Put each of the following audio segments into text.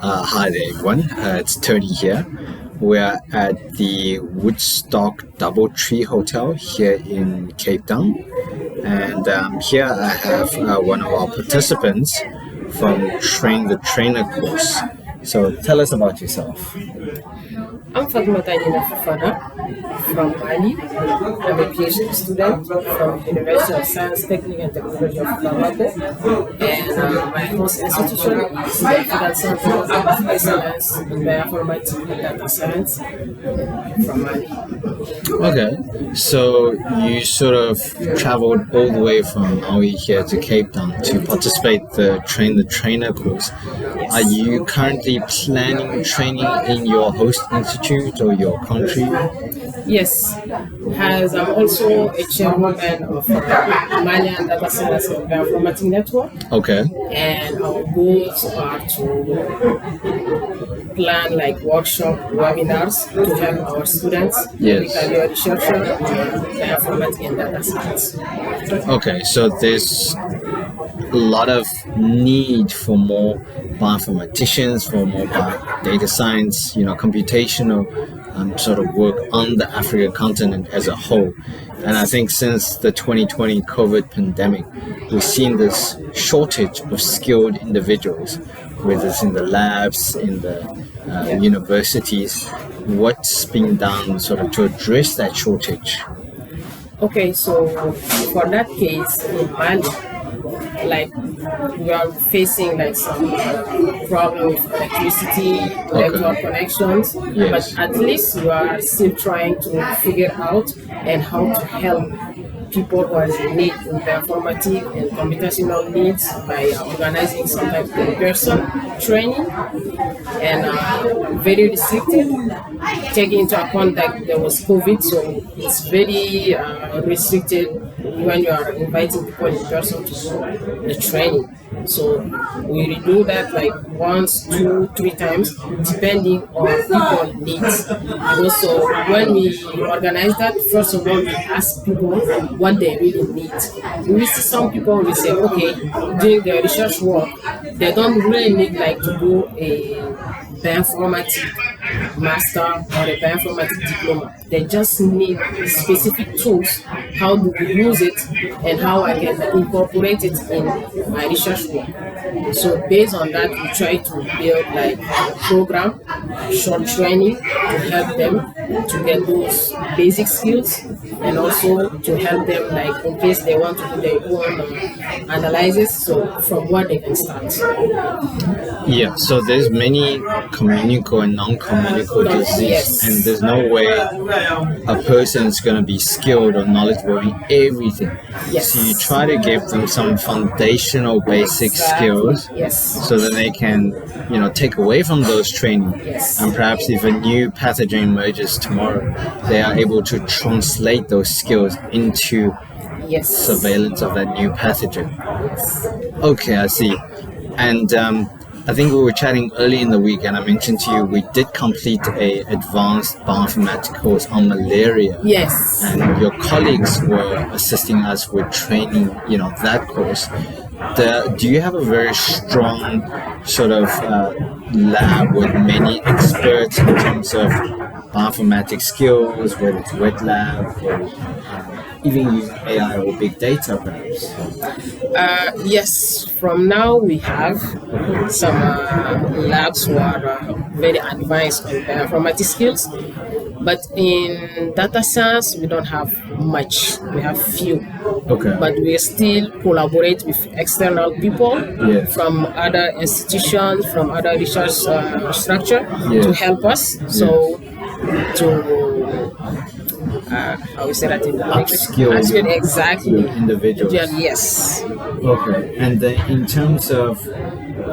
Hi there, everyone. It's Tony here. We're at the Woodstock Doubletree Hotel here in Cape Town. And here I have one of our participants from Train the Trainer course. So tell us about yourself. I'm Fatoumata Gnine Fofana from Mali. I'm a PhD student from the University of Science, Technique and Technology of Bamako. And my host institution is the African Center of Excellence in Bioinformatics and Data Science from Mali. Okay, so you sort of traveled all the way from Maui here to Cape Town to participate in the Train the Trainer course. Yes. Are you currently planning training in your host institute or your country? Yes, as I'm also a chairwoman of Malian Data Science and Bioinformatics Network. Okay. And our goals are to plan like workshop webinars to help our students Yes. become a researcher in bioinformatics and data science. Okay, so there's a lot of need for more bioinformaticians, for more data science, computational sort of work on the African continent as a whole. And I think since the 2020 COVID pandemic, we've seen this shortage of skilled individuals, whether it's in the labs, in the universities. What's being done sort of to address that shortage? Okay, so for that case in Mali, like we are facing like some problem with electricity, network connections, Yes. but at least we are still trying to figure out and how to help people who are in need in bioinformatics and computational needs by organizing some type of in-person training and very restricted, taking into account that there was COVID, so it's very restricted when you are inviting people in person to do the training. So we redo that like once, 2, 3 times, depending on people's needs. And also when we organize that, first of all, we ask people what they really need. We see some people will say, okay, doing their research work, they don't really need like to do a bioinformatics master or a bioinformatics diploma. They just need specific tools, how do we use it and how I can incorporate it in my research work. So based on that, we try to build like a program, short training to help them to get those basic skills and also to help them like in case they want to do their own analysis, so from what they can start. Yeah, so there's many communicable and non-communicable disease, Yes. and there's no way a person is going to be skilled or knowledgeable in everything. Yes. So you try to give them some foundational basic skills, Yes. so that they can, take away from those training, Yes. and perhaps if a new pathogen emerges tomorrow, they are able to translate those skills into Yes. surveillance of that new pathogen. Yes. Okay, I see. And I think we were chatting early in the week, and I mentioned to you we did complete a advanced bioinformatics course on malaria. Yes. And your colleagues were assisting us with training, that course. Do you have a very strong sort of lab with many experts in terms of bioinformatics skills, whether it's wet lab or even using AI or big data perhaps? Yes, from now we have some labs who are very advanced on bioinformatics skills, but in data science we don't have much. We have few. Okay. But we still collaborate with external people from other institutions, from other research structure to help us. So to how we say that in Upskill exactly individuals. Yes. Okay. And then in terms of,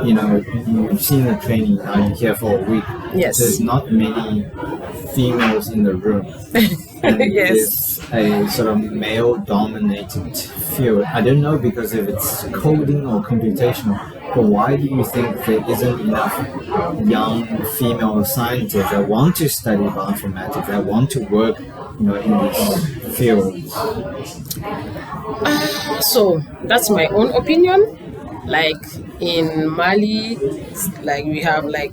you've seen the training, now you're here for a week. Yes. There's not many females in the room. And Yes. it's a sort of male-dominated field. I don't know because if it's coding or computational, but why do you think there isn't enough young female scientists that want to study bioinformatics, that want to work, in this field? So that's my own opinion. Like in Mali, like we have like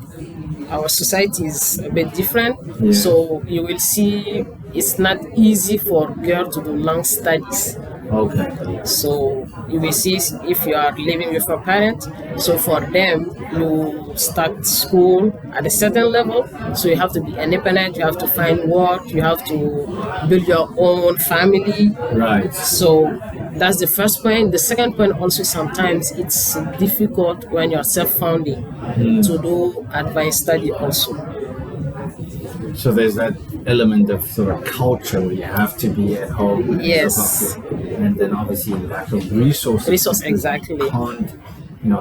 our society is a bit different. Yeah. So you will see it's not easy for girl to do long studies. Okay. So you will see if you are living with a parent. So for them, you start school at a certain level. So you have to be independent. You have to find work. You have to build your own family. Right. So that's the first point. The second point also, sometimes it's difficult when you're self-founding to do advanced study also. So there's that element of sort of culture where you have to be at home. And Yes. stuff, and then obviously lack of resources. Resource, because exactly. You can't,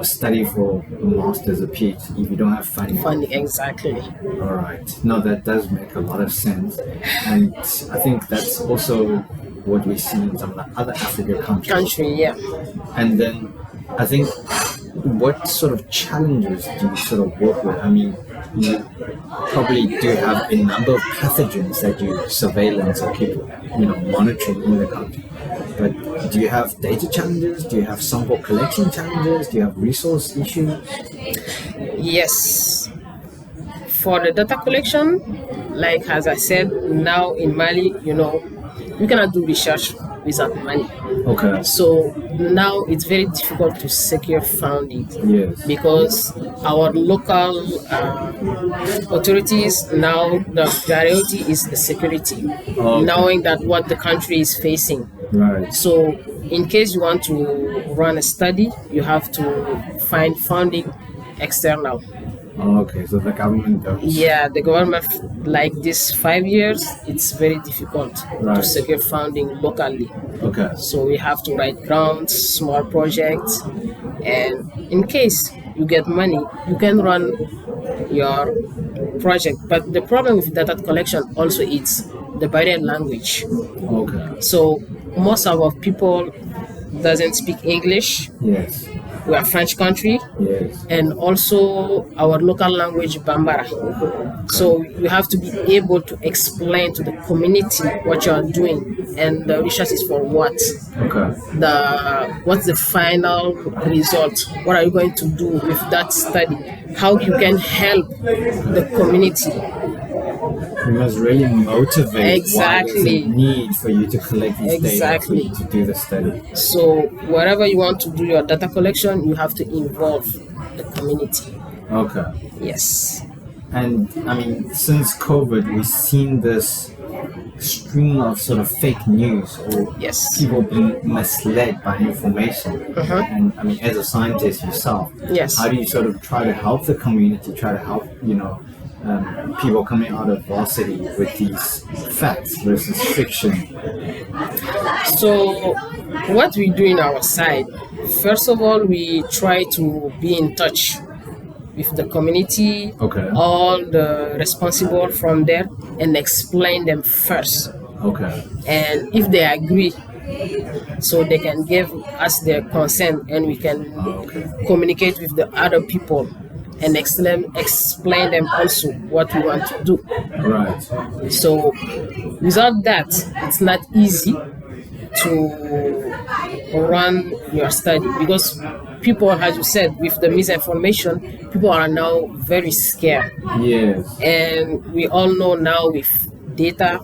study for a master's or PhD if you don't have funding. Funding, exactly. All right. No, that does make a lot of sense. And I think that's also what we see in some of the other African countries. Yeah. And then I think, what sort of challenges do you sort of work with? I mean, you probably do have a number of pathogens that you surveillance or keep, monitoring in the country. But do you have data challenges? Do you have sample collection challenges? Do you have resource issues? Yes. For the data collection, like as I said, now in Mali, you cannot do research without money. Okay. So now it's very difficult to secure funding. Yes. Because our local authorities, now the priority is the security, knowing that what the country is facing. Right. So in case you want to run a study, you have to find funding external. Okay, so the government does. Yeah, the government, like this 5 years, it's very difficult to secure funding locally. Okay. So we have to write grants, small projects, and in case you get money, you can run your project. But the problem with data collection also is the barrier language. Okay. So most of our people doesn't speak English. Yes. We are a French country. Yes. And also our local language, Bambara. So you have to be able to explain to the community what you are doing and the research is for what. Okay. What's the final result? What are you going to do with that study? How you can help the community. You must really motivate why there's Exactly. a need for you to collect these data for you to do the study. So wherever you want to do your data collection, you have to involve the community. Okay. Yes. And I mean, since COVID, we've seen this stream of sort of fake news or Yes. people being misled by information. And I mean, as a scientist yourself, Yes. how do you sort of try to help the community, try to help, people coming out of varsity with these facts versus fiction? So what we do in our side, first of all, we try to be in touch with the community, Okay. all the responsible from there, and explain them first. Okay. And if they agree, so they can give us their consent and we can communicate with the other people and explain them also what we want to do. Right. So without that, it's not easy to run your study because people, as you said, with the misinformation, people are now very scared. Yes. And we all know now with data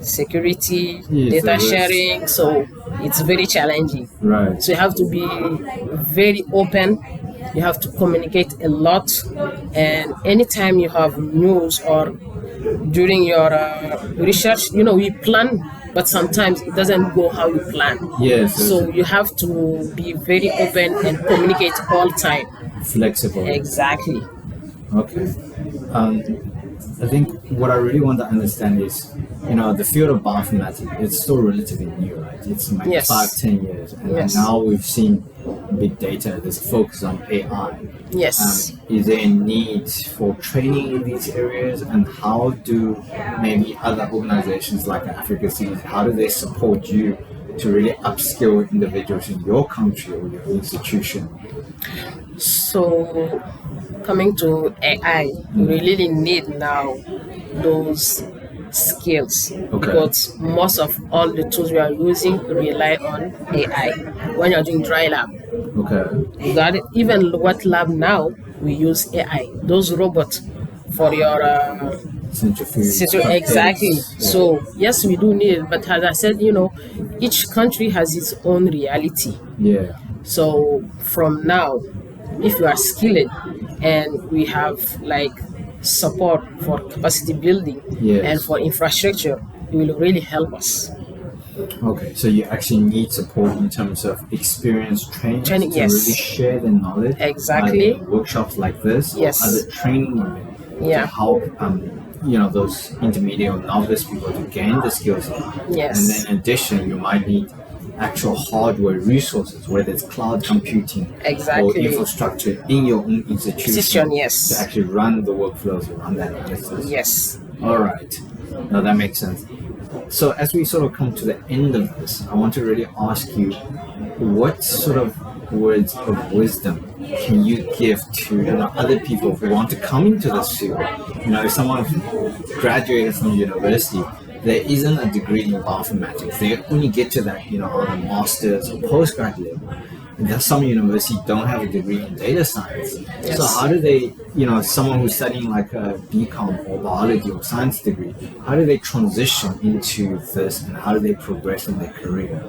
security, Yes, data sharing, so it's very challenging. Right. So you have to be very open. You have to communicate a lot, and anytime you have news or during your research, we plan, but sometimes it doesn't go how you plan. Yes. So you have to be very open and communicate all time. Flexible. Exactly. Okay. I think what I really want to understand is, the field of bioinformatics, it's still relatively new, right? It's like Yes. 5-10 years. And Yes. now we've seen big data, there's a focus on AI. Yes. Is there a need for training in these areas? And how do maybe other organizations like Africa Seeds, how do they support you to really upskill individuals in your country or your institution? So, coming to AI, we really need now those skills, because most of all the tools we are using rely on AI. When you're doing dry lab, you got it. Even wet lab now, we use AI. Those robots for your exactly. Yeah. So yes, we do need it, but as I said, each country has its own reality. Yeah. So from now, if you are skilled and we have like support for capacity building and for infrastructure, it will really help us. Okay, so you actually need support in terms of experience training to really share the knowledge. Exactly. Workshops like this, or other training to help those intermediate or novice people to gain the skills. Yes. And then in addition, you might need actual hardware resources, whether it's cloud computing or infrastructure in your own institution to actually run the workflows, run that analysis. Yes. All right. Now that makes sense. So as we sort of come to the end of this, I want to really ask you, what sort of words of wisdom can you give to other people who want to come into this field? If someone graduated from university, there isn't a degree in bioinformatics. They only get to that, on a master's or postgraduate level. And some universities don't have a degree in data science. Yes. So how do they, someone who's studying like a BCom or biology or science degree, how do they transition into this and how do they progress in their career?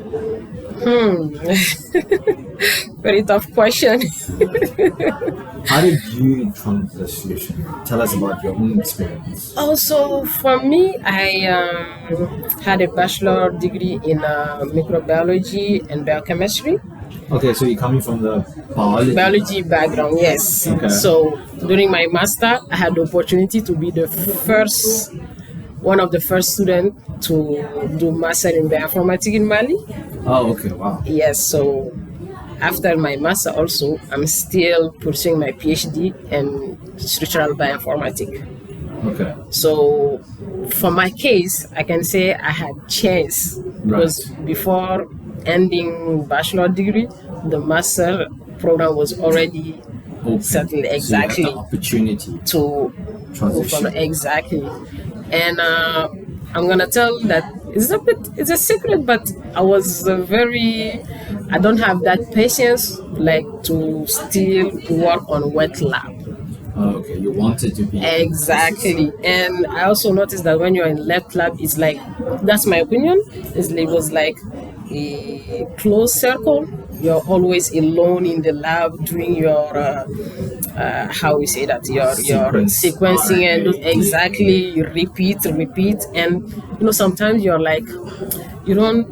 Very tough question. How did you transition? Tell us about your own experience. Also, for me, I had a bachelor degree in microbiology and biochemistry. Okay, so you're coming from the biology background, yes. Okay. So during my master, I had the opportunity to be one of the first students to do master in bioinformatics in Mali. Oh, okay, wow. Yes, so after my master also, I'm still pursuing my PhD in structural bioinformatics. Okay. So for my case, I can say I had chance because before ending bachelor degree, the master program was already settled. Exactly. So you had the opportunity to transition. Exactly. And I'm gonna tell that it's a secret, but I was I don't have that patience like to still work on wet lab. Oh, okay, you wanted to be exactly. And I also noticed that when you're in wet lab, it's like, that's my opinion, it was like a closed circle. You're always alone in the lab doing your how we say that, your sequencing and exactly, you repeat, and sometimes you're like, you don't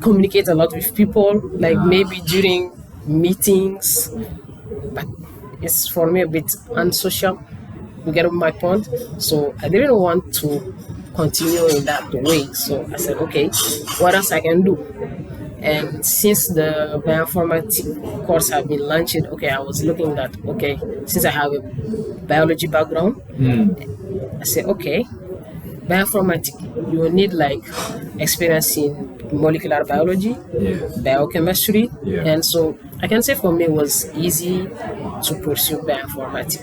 communicate a lot with people, like maybe during meetings, but it's for me a bit unsocial. You get my point? So I didn't want to continue in that way. So I said, okay, what else I can do? And since the bioinformatics course have been launched, okay, I was looking at, okay, since I have a biology background, I said, okay, bioinformatics, you will need like experience in molecular biology, biochemistry, and so I can say for me it was easy to pursue bioinformatics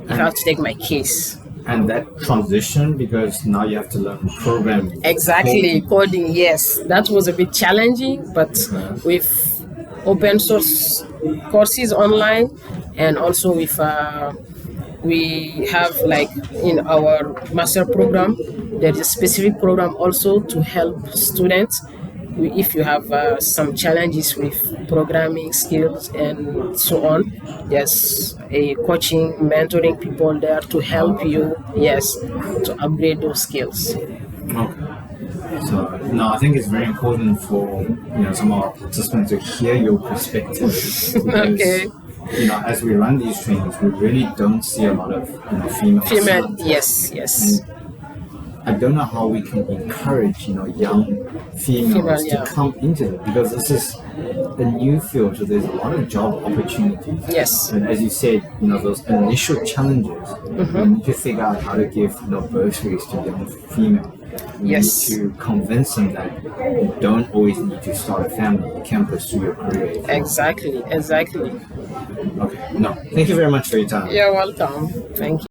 if I have to take my case. And that transition, because now you have to learn programming. Exactly, coding, yes. That was a bit challenging, but with open source courses online, and also with we have like in our master program, there is a specific program also to help students if you have some challenges with programming skills and so on. There's a coaching, mentoring people there to help you, to upgrade those skills. Okay. So no, I think it's very important for some of our participants to hear your perspective. Okay. As we run these trainings, we really don't see a lot of female. Yes. And I don't know how we can encourage young females to come into it, because this is a new field, so there's a lot of job opportunities. Yes. And as you said, those initial challenges, we need to figure out how to give bursaries to young females. We need to convince them that you don't always need to start a family, you can pursue your career. Exactly. Okay. No, thank you very much for your time. You're welcome. Thank you.